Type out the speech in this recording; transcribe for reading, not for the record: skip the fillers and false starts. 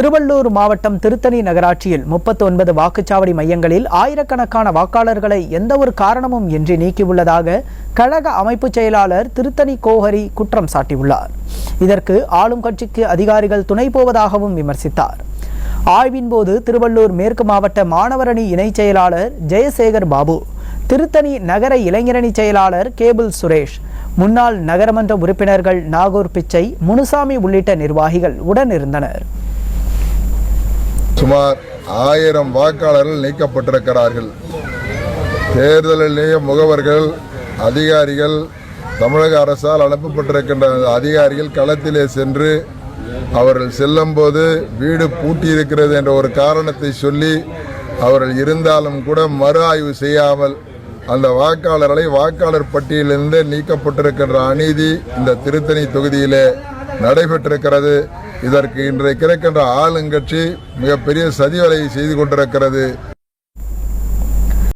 திருவள்ளூர் மாவட்டம் திருத்தணி நகராட்சியில் 39 வாக்குச்சாவடி மையங்களில் ஆயிரக்கணக்கான வாக்காளர்களை எந்தவொரு காரணமும் இன்றி நீக்கியுள்ளதாக கழக அமைப்பு செயலாளர் திருத்தணி கோஹரி குற்றம் சாட்டியுள்ளார். இதற்கு ஆளும் கட்சிக்கு அதிகாரிகள் துணை போவதாகவும் விமர்சித்தார். ஆய்வின் போது திருவள்ளூர் மேற்கு மாவட்ட மாணவரணி இணை செயலாளர் ஜெயசேகர் பாபு, திருத்தணி நகர இளைஞரணி செயலாளர் கேபிள் சுரேஷ், முன்னாள் நகரமன்ற உறுப்பினர்கள் நாகூர் பிச்சை, முனுசாமி உள்ளிட்ட நிர்வாகிகள் உடனிருந்தனர். சுமார் 1000 வாக்காளர்கள் நீக்கப்பட்டிருக்கிறார்கள். தேர்தல் நிலைய முகவர்கள், அதிகாரிகள், தமிழக அரசால் அனுப்பப்பட்டிருக்கின்ற அதிகாரிகள் களத்திலே சென்று அவர்கள் செல்லும் போது வீடு பூட்டியிருக்கிறது என்ற ஒரு காரணத்தை சொல்லி அவர்கள் இருந்தாலும் கூட மறு ஆய்வு செய்யாமல் அந்த வாக்காளர்களை வாக்காளர் பட்டியலிருந்து நீக்கப்பட்டிருக்கின்ற அநீதி இந்த திருத்தணி தொகுதியிலே நடைபெற்றிருக்கிறது. இதற்கு இன்றைக்கு இருக்கின்ற ஆளுங்கட்சி மிகப்பெரிய சதிவலையை செய்து கொண்டிருக்கிறது.